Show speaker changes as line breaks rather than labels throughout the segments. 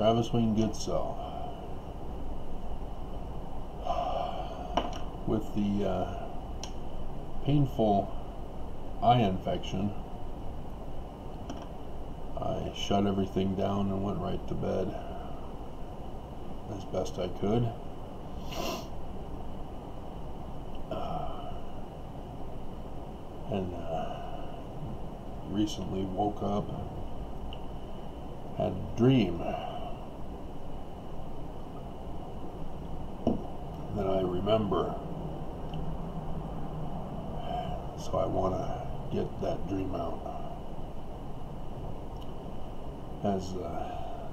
Travis Wayne Goodsoe. With the painful eye infection, I shut everything down and went right to bed as best I could. And recently woke up, had a dream that I remember, so I want to get that dream out, as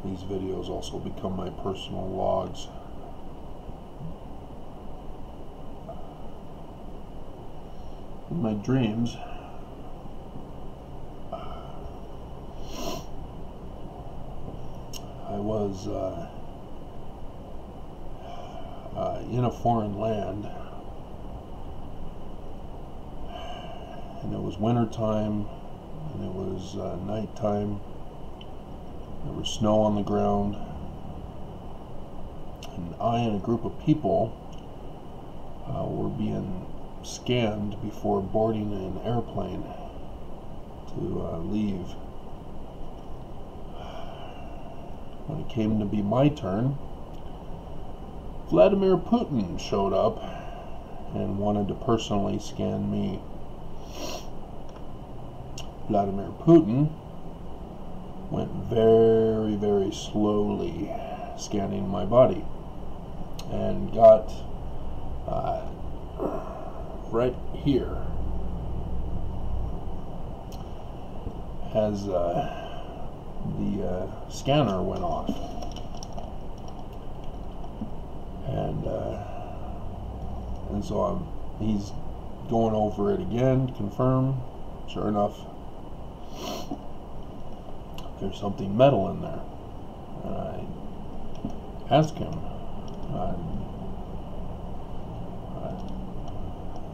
these videos also become my personal logs. In my dreams, I was in a foreign land, and it was winter time, and it was nighttime. There was snow on the ground, and I and a group of people were being scanned before boarding an airplane to leave. When it came to be my turn, Vladimir Putin showed up and wanted to personally scan me. Vladimir Putin went very, very slowly scanning my body and got right here as the scanner went off, and so he's going over it again to confirm. Sure enough, there's something metal in there, and I asked him,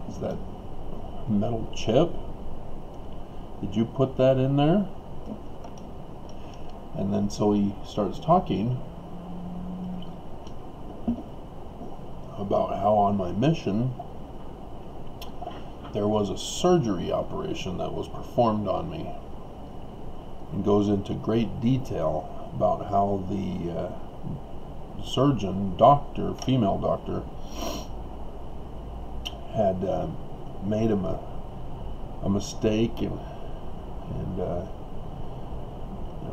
is that metal chip? Did you put that in there? And then so he starts talking about how on my mission there was a surgery operation that was performed on me, and goes into great detail about how the surgeon, doctor, female doctor, had made him a mistake, and there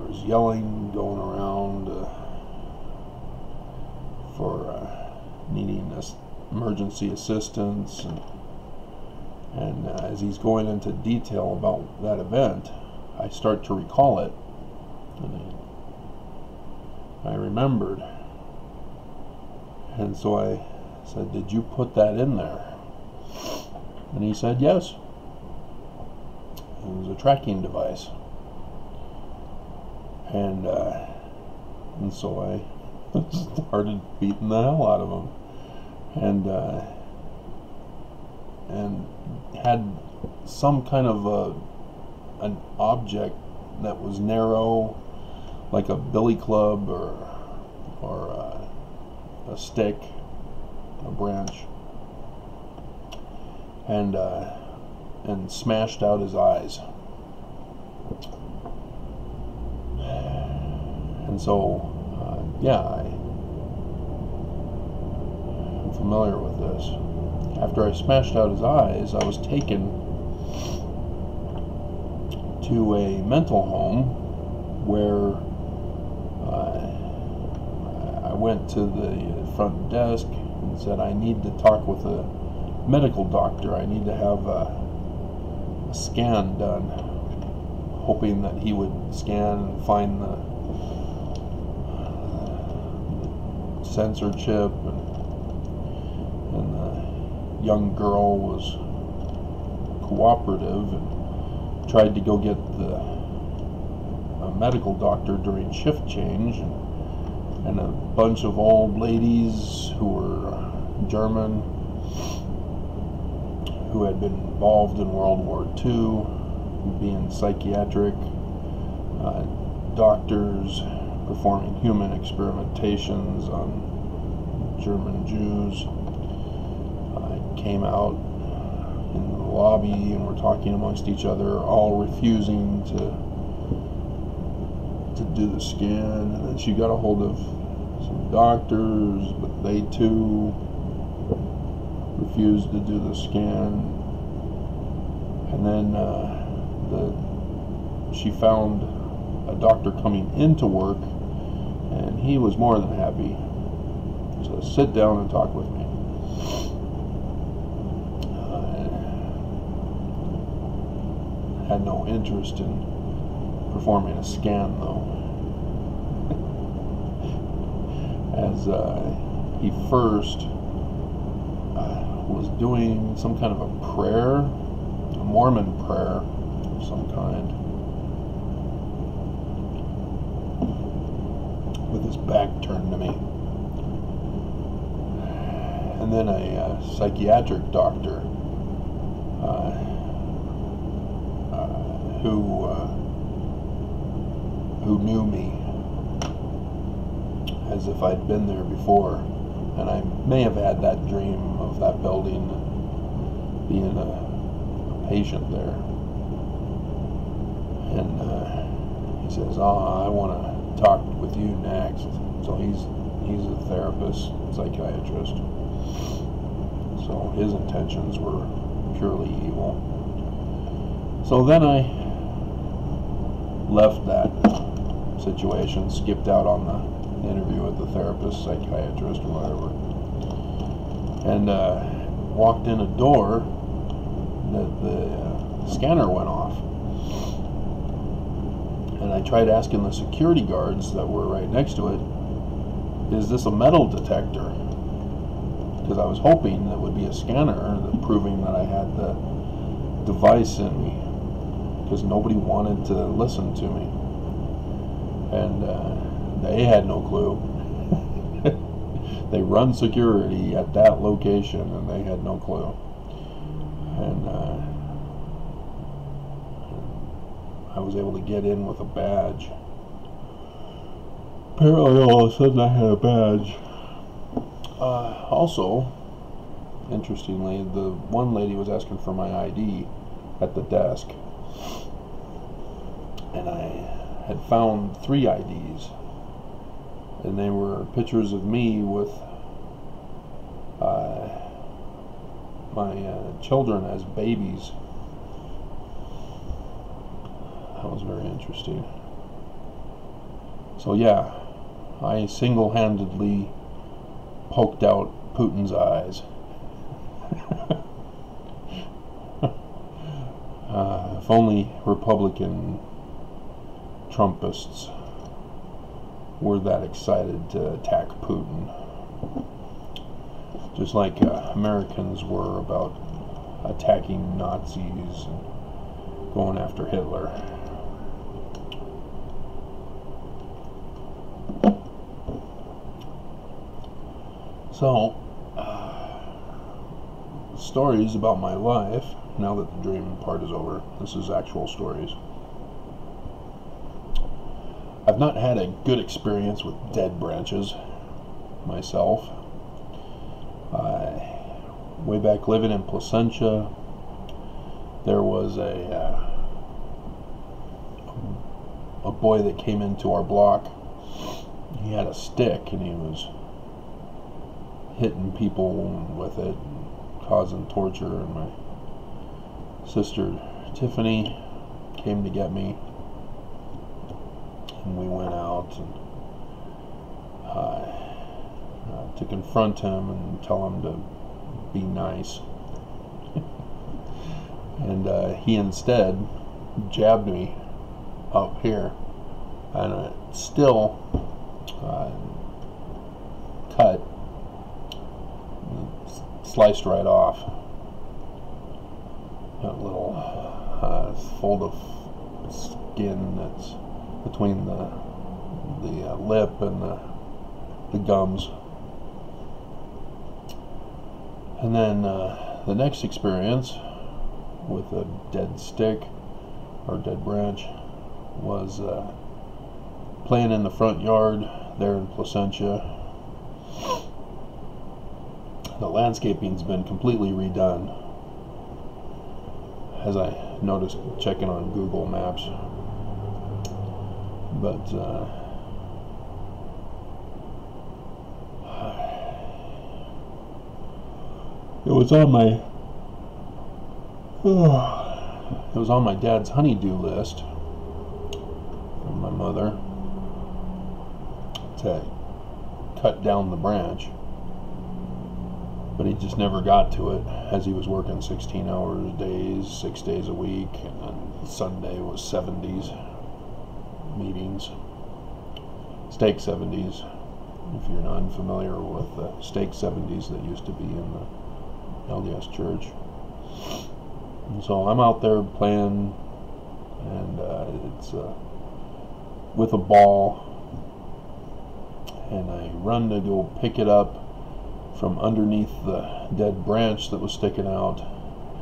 was yelling going around for needing emergency assistance, and as he's going into detail about that event, I start to recall it, and I remembered, and so I said, "Did you put that in there?" And he said, "Yes. It was a tracking device." And so I started beating the hell out of him, and had some kind of an object that was narrow, like a billy club or a stick, a branch, and smashed out his eyes. And so, yeah, I'm familiar with this. After I smashed out his eyes, I was taken to a mental home where I went to the front desk and said, "I need to talk with a medical doctor. I need to have a scan done," hoping that he would scan and find the sensor chip, and the young girl was cooperative and tried to go get a medical doctor during shift change, and a bunch of old ladies who were German, who had been involved in World War II, being psychiatric doctors, performing human experimentations on German Jews. I came out in the lobby and we're talking amongst each other, all refusing to do the scan. And then she got a hold of some doctors, but they too refused to do the scan. And then she found a doctor coming into work, and he was more than happy to sit down and talk with me. Had no interest in performing a scan though, as he first was doing some kind of a prayer, a Mormon prayer of some kind, with his back turned to me. And then a psychiatric doctor who knew me as if I'd been there before, and I may have had that dream of that building, being a patient there. And he says, "Oh, I want to talk with you next." So he's a therapist, psychiatrist. So his intentions were purely evil. So then I left that situation, skipped out on the interview with the therapist, psychiatrist, or whatever, and walked in a door that the scanner went off. And I tried asking the security guards that were right next to it, "Is this a metal detector?" Because I was hoping it would be a scanner proving that I had the device in me, because nobody wanted to listen to me. And they had no clue. They run security at that location and they had no clue. And I was able to get in with a badge. Apparently all of a sudden I had a badge. Also, interestingly, the one lady was asking for my ID at the desk, and I had found 3 IDs, and they were pictures of me with my children as babies. That was very interesting. So yeah, I single-handedly poked out Putin's eyes. If only Republican Trumpists were that excited to attack Putin, just like Americans were about attacking Nazis and going after Hitler. So, stories about my life, now that the dream part is over. This is actual stories. I've not had a good experience with dead branches myself. Way back living in Placentia, there was a boy that came into our block. He had a stick and he was hitting people with it, causing torture, and my sister Tiffany came to get me, and we went out and to confront him and tell him to be nice. And he instead jabbed me up here, and it still cut, sliced right off. That little fold of skin that's between the lip and the gums. And then the next experience with a dead stick or dead branch was playing in the front yard there in Placentia. The landscaping's been completely redone, as I noticed checking on Google Maps. But it was on my dad's honeydew list from my mother to cut down the branch, but he just never got to it, as he was working 16-hour days, 6 days a week, and then Sunday was 70s meetings, stake 70s, if you're not unfamiliar with the stake 70s that used to be in the LDS church. And so I'm out there playing, and it's with a ball, and I run to go pick it up from underneath the dead branch that was sticking out,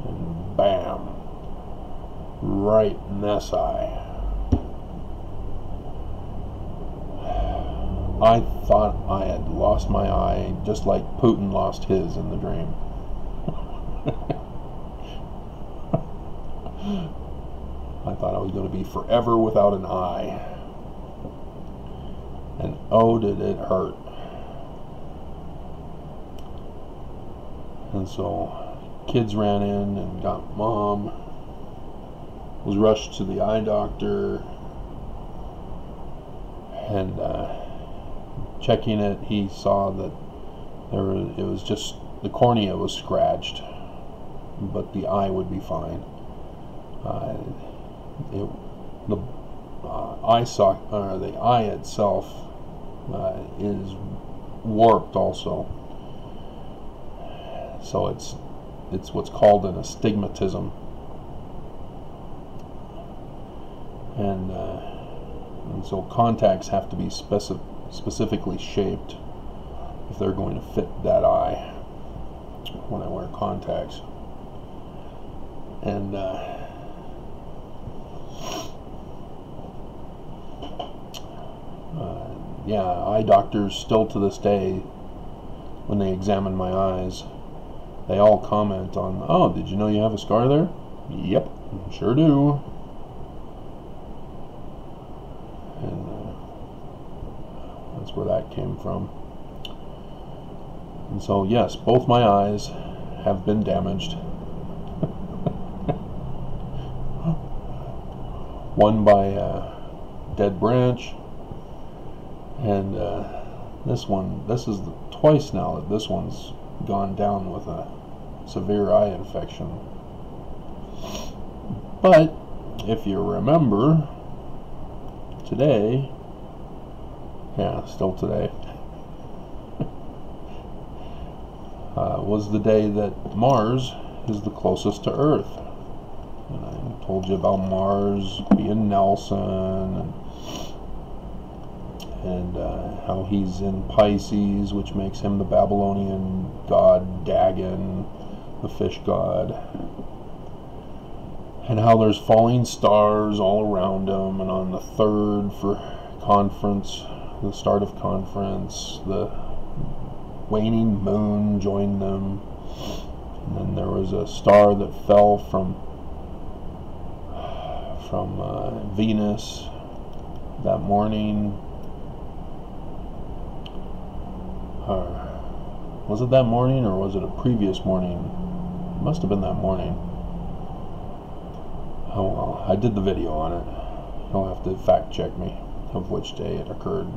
and bam, right in this eye. I thought I had lost my eye, just like Putin lost his in the dream. I thought I was going to be forever without an eye. And oh, did it hurt. And so kids ran in and got mom, was rushed to the eye doctor, and checking it, he saw that it was just the cornea was scratched, but the eye would be fine. The eye itself is warped also, so it's what's called an astigmatism, and so contacts have to be specifically shaped if they're going to fit that eye when I wear contacts. And yeah, eye doctors still to this day, when they examine my eyes, they all comment on, "Oh, did you know you have a scar there?" "Yep, sure do." And that's where that came from. And so yes, both my eyes have been damaged. One by a dead branch, and this is twice now that this one's gone down with a severe eye infection. But if you remember, today, yeah, still today, was the day that Mars is the closest to Earth. And I told you about Mars being Nelson, and how he's in Pisces, which makes him the Babylonian god Dagon, the fish god, and how there's falling stars all around him, and on the 3rd for conference, the start of conference, the waning moon joined them, and then there was a star that fell from Venus that morning. Was it that morning, or was it a previous morning? It must have been that morning. Oh well, I did the video on it. You'll have to fact check me of which day it occurred.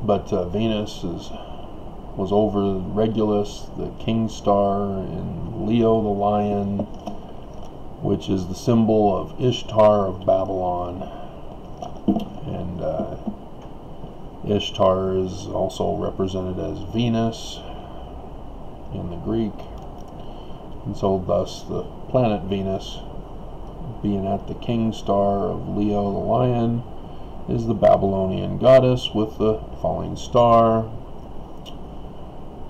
But Venus was over Regulus, the king star, in Leo the lion, which is the symbol of Ishtar of Babylon. And Ishtar is also represented as Venus in the Greek, and so thus the planet Venus, being at the king star of Leo the lion, is the Babylonian goddess with the falling star.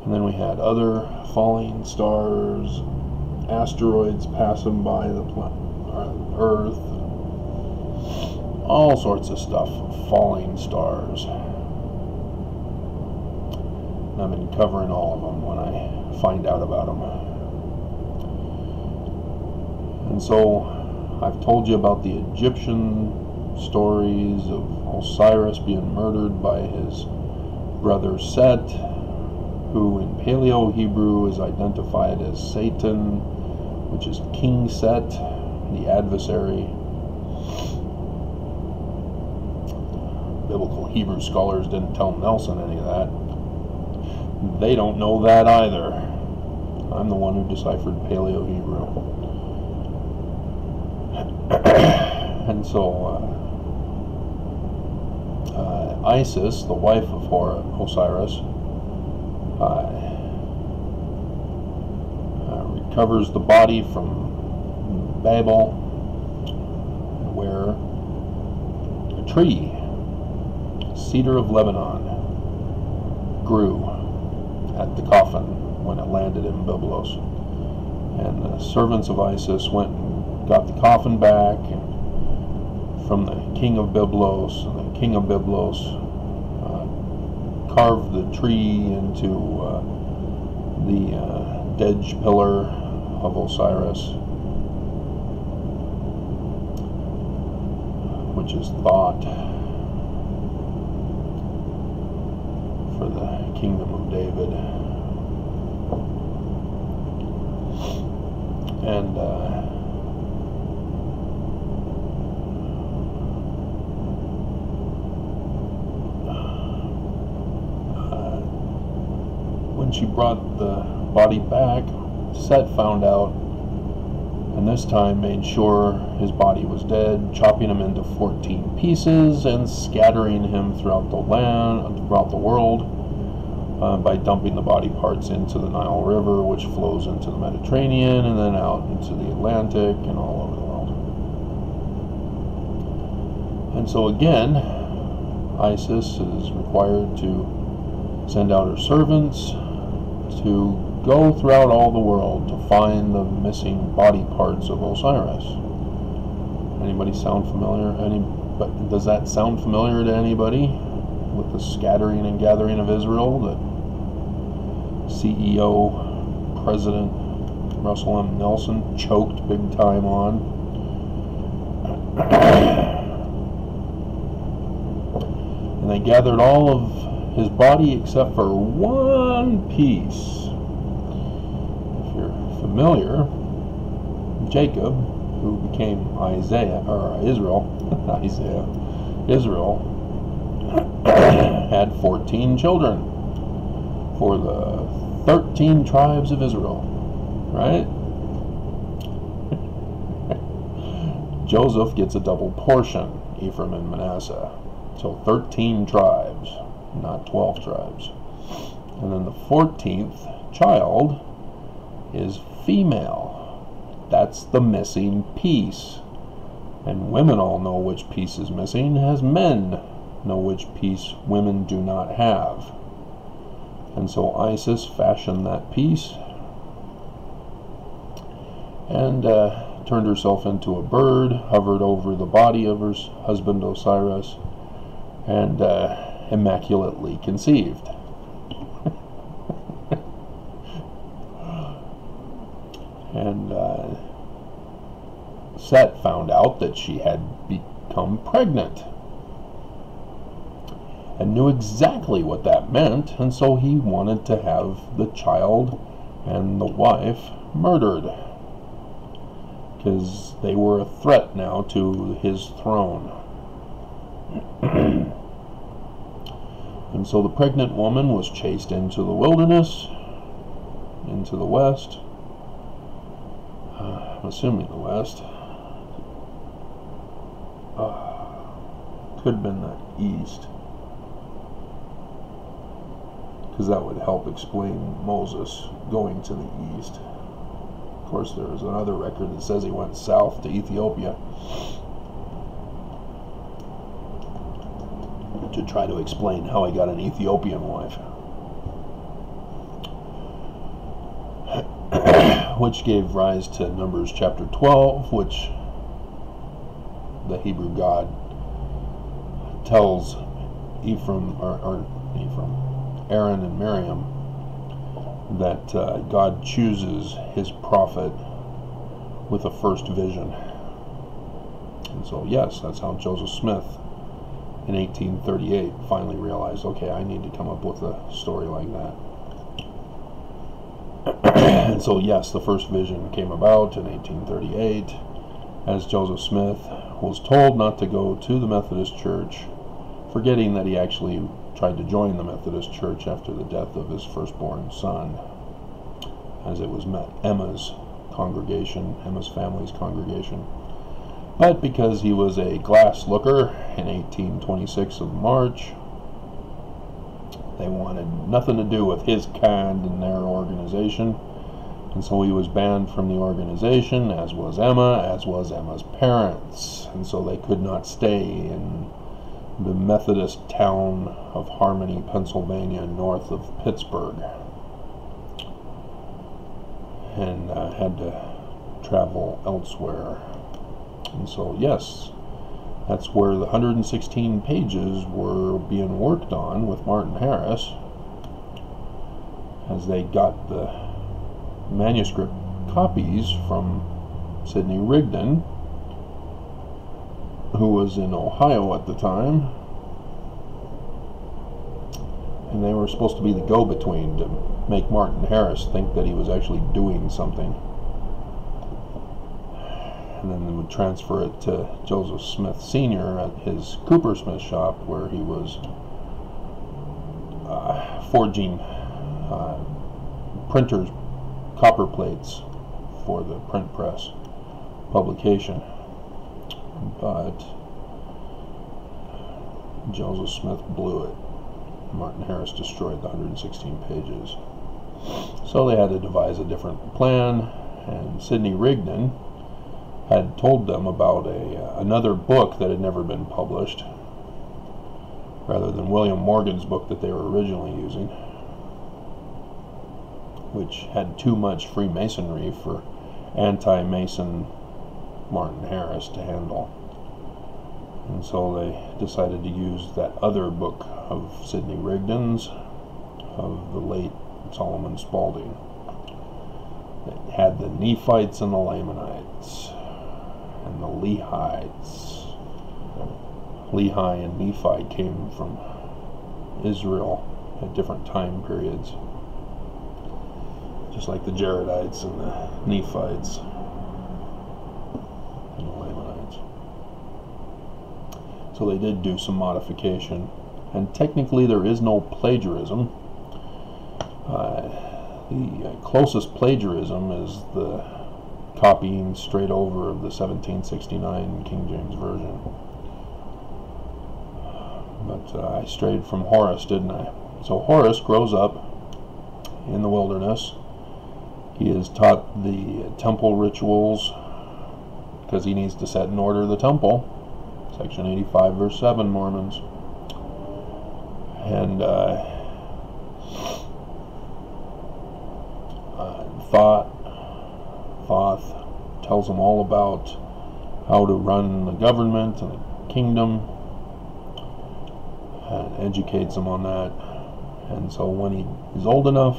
And then we had other falling stars, asteroids passing by the Earth, all sorts of stuff, falling stars. And I've been covering all of them when I find out about them. And so I've told you about the Egyptian stories of Osiris being murdered by his brother Set, who in Paleo Hebrew is identified as Satan, which is King Set, the adversary. Biblical Hebrew scholars didn't tell Nelson any of that. They don't know that either. I'm the one who deciphered Paleo Hebrew. And so Isis, the wife of Osiris, recovers the body from Babel, where a tree, cedar of Lebanon, grew at the coffin when it landed in Byblos. And the servants of Isis went and got the coffin back from the king of Byblos, and the king of Byblos carved the tree into the Dej pillar of Osiris, which is thought for the kingdom of David. And when she brought the body back, Set found out, and this time made sure his body was dead, chopping him into 14 pieces and scattering him throughout the land, throughout the world, by dumping the body parts into the Nile River, which flows into the Mediterranean and then out into the Atlantic and all over the world. And so again, Isis is required to send out her servants to go throughout all the world to find the missing body parts of Osiris. Anybody sound familiar? Does that sound familiar to anybody with the scattering and gathering of Israel that CEO President Russell M. Nelson choked big time on? And they gathered all of his body except for one piece. If you're familiar, Jacob, who became Israel, had 14 children for the 13 tribes of Israel, right? Joseph gets a double portion, Ephraim and Manasseh. So 13 tribes, not 12 tribes. And then the 14th child is female. That's the missing piece. And women all know which piece is missing, as men know which piece women do not have. And so Isis fashioned that piece and turned herself into a bird, hovered over the body of her husband Osiris, and immaculately conceived. And Set found out that she had become pregnant and knew exactly what that meant, and so he wanted to have the child and the wife murdered because they were a threat now to his throne. And so the pregnant woman was chased into the wilderness, into the west, I'm assuming the west. Could have been the east, because that would help explain Moses going to the east. Of course, there is another record that says he went south to Ethiopia to try to explain how he got an Ethiopian wife, which gave rise to Numbers chapter 12, which the Hebrew God tells Aaron and Miriam that God chooses his prophet with a first vision. And so, yes, that's how Joseph Smith in 1838 finally realized, okay, I need to come up with a story like that. And so, yes, the first vision came about in 1838 as Joseph Smith was told not to go to the Methodist Church, forgetting that he actually tried to join the Methodist Church after the death of his firstborn son, as it was Emma's congregation, Emma's family's congregation. But because he was a glass looker in 1826 of March, they wanted nothing to do with his kind and their organization, and so he was banned from the organization, as was Emma's parents, and so they could not stay in the Methodist town of Harmony, Pennsylvania, north of Pittsburgh, and had to travel elsewhere. And so, yes, that's where the 116 pages were being worked on with Martin Harris, as they got the manuscript copies from Sidney Rigdon, who was in Ohio at the time, and they were supposed to be the go-between to make Martin Harris think that he was actually doing something, and then they would transfer it to Joseph Smith Sr. at his Coopersmith shop, where he was forging printers' copper plates for the print press publication. But Joseph Smith blew it. Martin Harris destroyed the 116 pages. So they had to devise a different plan, and Sidney Rigdon had told them about another book that had never been published, rather than William Morgan's book that they were originally using, which had too much Freemasonry for anti-Mason Martin Harris to handle. And so they decided to use that other book of Sidney Rigdon's, of the late Solomon Spaulding. It had the Nephites and the Lamanites and the Lehites. Lehi and Nephi came from Israel at different time periods, just like the Jaredites and the Nephites and the Lamanites. So they did do some modification, and technically there is no plagiarism. The closest plagiarism is the copying straight over of the 1769 King James Version. But I strayed from Horace, didn't I? So Horace grows up in the wilderness. He is taught the temple rituals because he needs to set in order the temple. Section 85, verse 7, Mormons. And Thoth tells him all about how to run the government and the kingdom, and educates him on that. And so when he is old enough,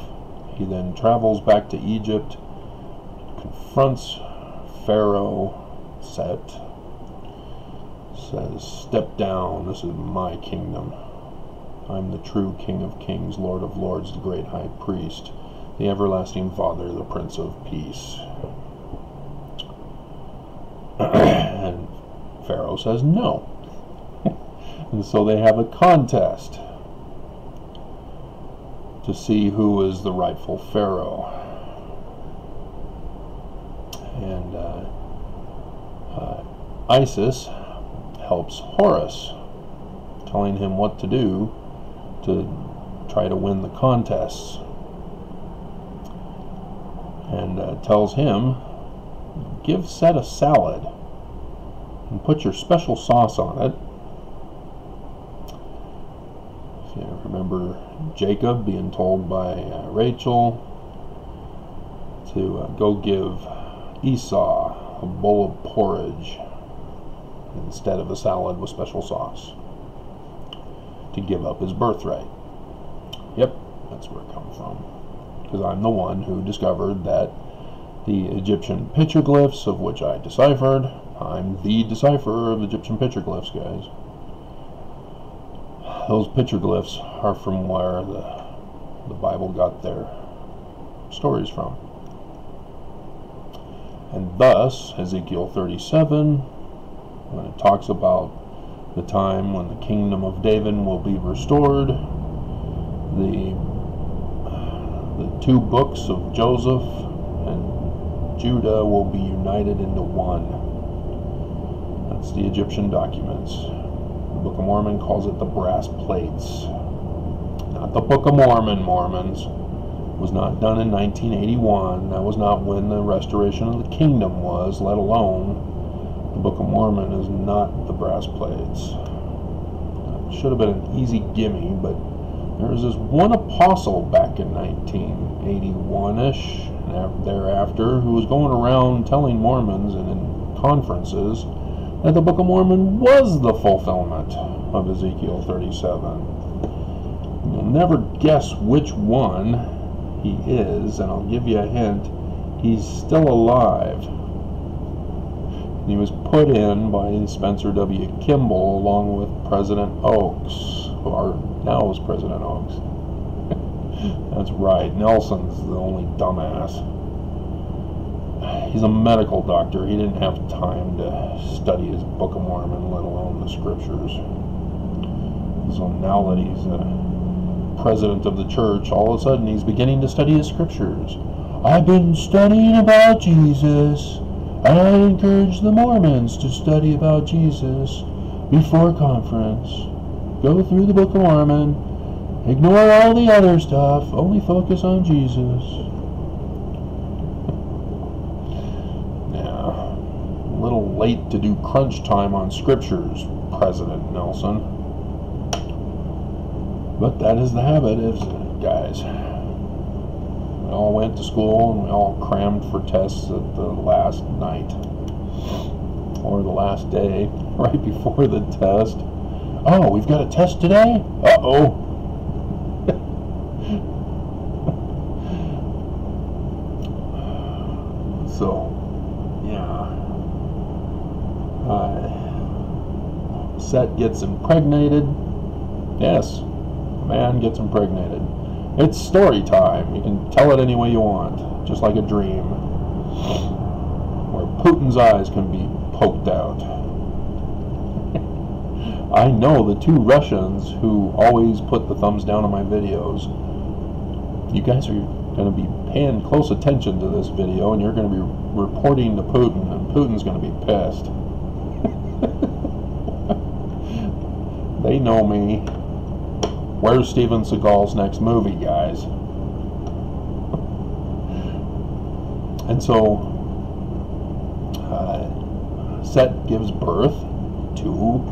he then travels back to Egypt, confronts Pharaoh Set, says, "Step down, this is my kingdom. I'm the true King of Kings, Lord of Lords, the great High Priest, the everlasting Father, the Prince of Peace." And Pharaoh says no. And so they have a contest to see who is the rightful Pharaoh. And Isis helps Horus, telling him what to do to try to win the contests, and tells him, give Set a salad and put your special sauce on it. If you remember Jacob being told by Rachel to go give Esau a bowl of porridge instead of a salad with special sauce. to give up his birthright. Yep, that's where it comes from. Because I'm the one who discovered that the Egyptian petroglyphs, of which I deciphered, I'm the decipherer of Egyptian petroglyphs, guys. Those petroglyphs are from where the Bible got their stories from. And thus, Ezekiel 37, when it talks about the time when the kingdom of David will be restored, the two books of Joseph and Judah will be united into one. That's the Egyptian documents. The Book of Mormon calls it the brass plates. Not the Book of Mormon, Mormons. It was not done in 1981. That was not when the restoration of the kingdom was, let alone the Book of Mormon is not the brass plates. It should have been an easy gimme, but there was this one apostle back in 1981-ish, and thereafter, who was going around telling Mormons and in conferences that the Book of Mormon was the fulfillment of Ezekiel 37. You'll never guess which one he is, and I'll give you a hint. He's still alive. He was put in by Spencer W. Kimball along with President Oaks, or now is President Oaks. That's right, Nelson's the only dumbass. He's a medical doctor. He didn't have time to study his Book of Mormon, let alone the scriptures. So now that he's president of the church, all of a sudden he's beginning to study his scriptures. I've been studying about Jesus. I encourage the Mormons to study about Jesus before conference. Go through the Book of Mormon. Ignore all the other stuff. Only focus on Jesus. Yeah. A little late to do crunch time on scriptures, President Nelson. But that is the habit, isn't it, guys? We all went to school and we all crammed for tests at the last night. Or the last day, right before the test. Oh, we've got a test today? Uh-oh. So, yeah. Set gets impregnated. Yes, a man gets impregnated. It's story time. You can tell it any way you want, just like a dream, where Putin's eyes can be poked out. I know the two Russians who always put the thumbs down on my videos. You guys are going to be paying close attention to this video, and you're going to be reporting to Putin, and Putin's going to be pissed. They know me. Where's Steven Seagal's next movie, guys? And so, Set gives birth to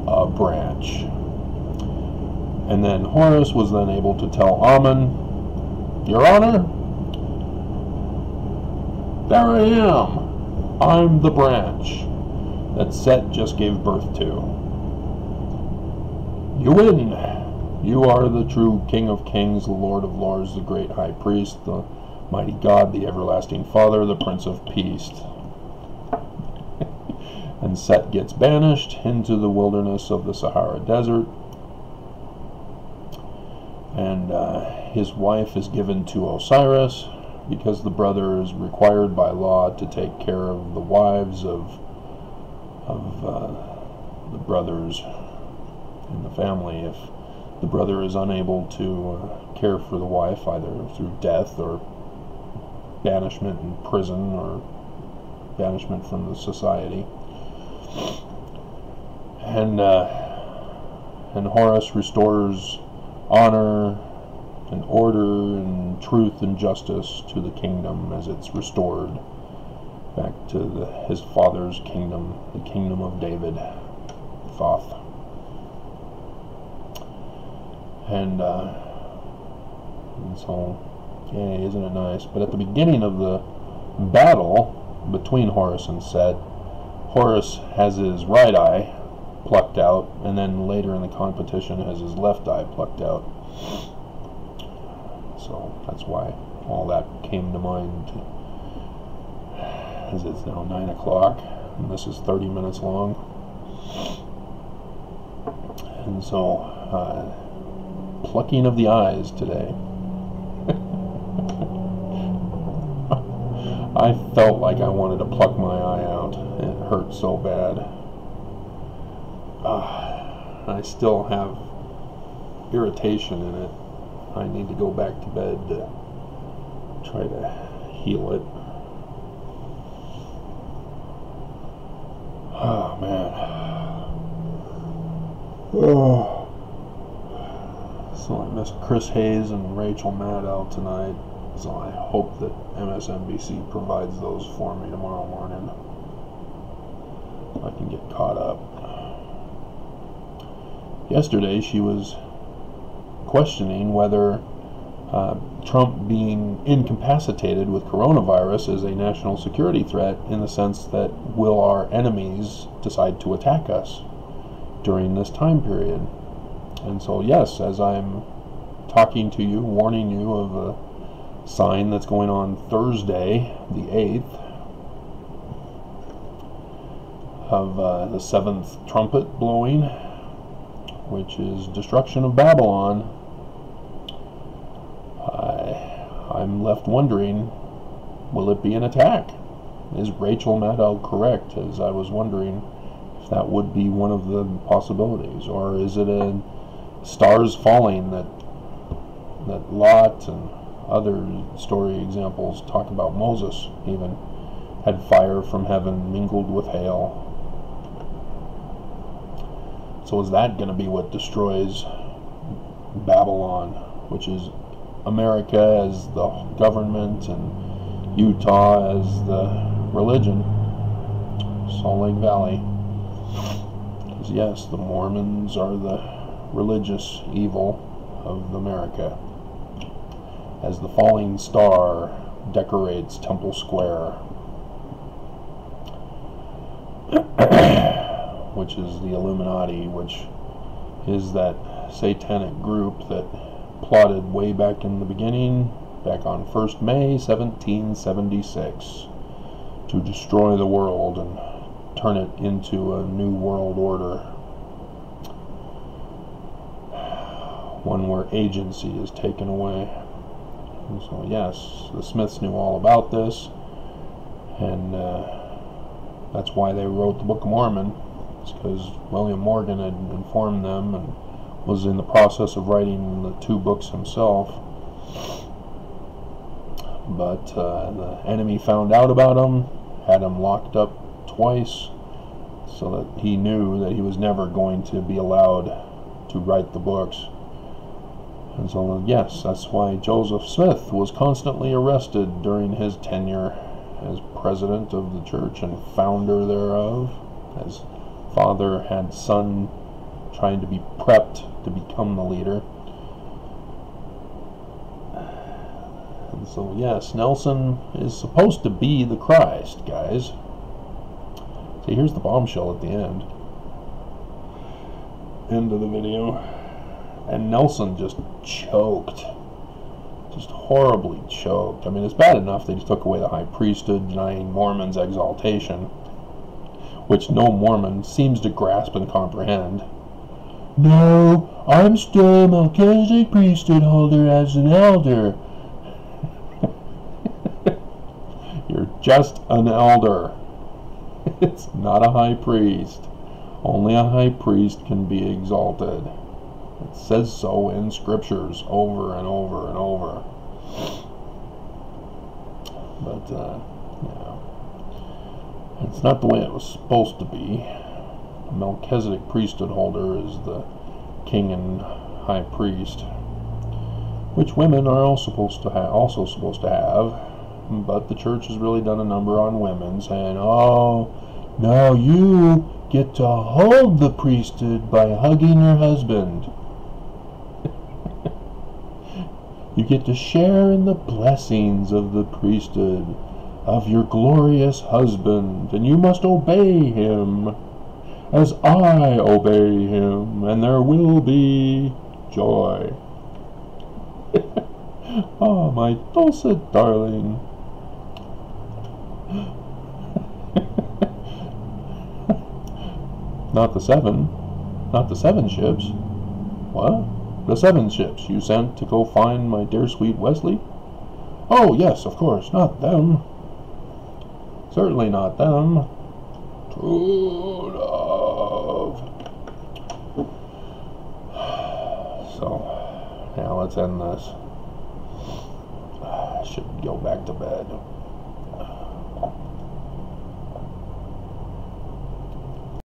a branch. And then Horus was then able to tell Amun, Your Honor, there I am. I'm the branch that Set just gave birth to. You win. You are the true King of Kings, the Lord of Lords, the great High Priest, the mighty God, the everlasting Father, the Prince of Peace. And Set gets banished into the wilderness of the Sahara Desert. And his wife is given to Osiris, because the brother is required by law to take care of the wives of the brothers in the family. If the brother is unable to care for the wife, either through death or banishment in prison or banishment from the society. And Horus restores honor and order and truth and justice to the kingdom as it's restored back to his father's kingdom, the kingdom of David, Thoth. And so, yay, isn't it nice? But at the beginning of the battle between Horus and Set, Horus has his right eye plucked out, and then later in the competition has his left eye plucked out. So that's why all that came to mind, as it's now 9 o'clock, and this is 30 minutes long. And so, plucking of the eyes today. I felt like I wanted to pluck my eye out. It hurt so bad. I still have irritation in it. I need to go back to bed to try to heal it. Oh, man. Oh. So I missed Chris Hayes and Rachel Maddow tonight. So I hope that MSNBC provides those for me tomorrow morning. I can get caught up. Yesterday she was questioning whether Trump being incapacitated with coronavirus is a national security threat, in the sense that will our enemies decide to attack us during this time period. And so yes, as I'm talking to you, warning you of a sign that's going on Thursday, the 8th, of the 7th trumpet blowing, which is destruction of Babylon. I'm left wondering, will it be an attack? Is Rachel Maddow correct, as I was wondering if that would be one of the possibilities? Or is it a stars falling that Lot and other story examples talk about? Moses even had fire from heaven mingled with hail. So is that going to be what destroys Babylon, which is America as the government and Utah as the religion, Salt Lake Valley? Because yes, the Mormons are the religious evil of America, as the falling star decorates Temple Square, which is the Illuminati, which is that satanic group that plotted way back in the beginning, back on 1st May 1776, to destroy the world and turn it into a new world order, one where agency is taken away. And so yes, the Smiths knew all about this, and that's why they wrote the Book of Mormon. It's because William Morgan had informed them and was in the process of writing the 2 books himself. But the enemy found out about him, had him locked up twice, so that he knew that he was never going to be allowed to write the books. And so yes, that's why Joseph Smith was constantly arrested during his tenure as president of the church and founder thereof, as father had son trying to be prepped to become the leader. And so yes, Nelson is supposed to be the Christ, guys. See, here's the bombshell at the end of the video. And Nelson just choked. Just horribly choked. I mean, it's bad enough they just took away the high priesthood, denying Mormons exaltation, which no Mormon seems to grasp and comprehend. No, I'm still a Melchizedek priesthood holder as an elder. You're just an elder. It's not a high priest. Only a high priest can be exalted. It says so in scriptures over and over and over. But, yeah. It's not the way it was supposed to be. A Melchizedek priesthood holder is the king and high priest, which women are also supposed to have. But the church has really done a number on women, saying, oh, now you get to hold the priesthood by hugging your husband. You get to share in the blessings of the priesthood of your glorious husband, and you must obey him. as I obey him, and there will be joy. Ah, my dulcet darling. Not the seven ships. What? The 7 ships you sent to go find my dear sweet Wesley? Oh, yes, of course, not them. Certainly not them. True love. So, now let's end this. I should go back to bed.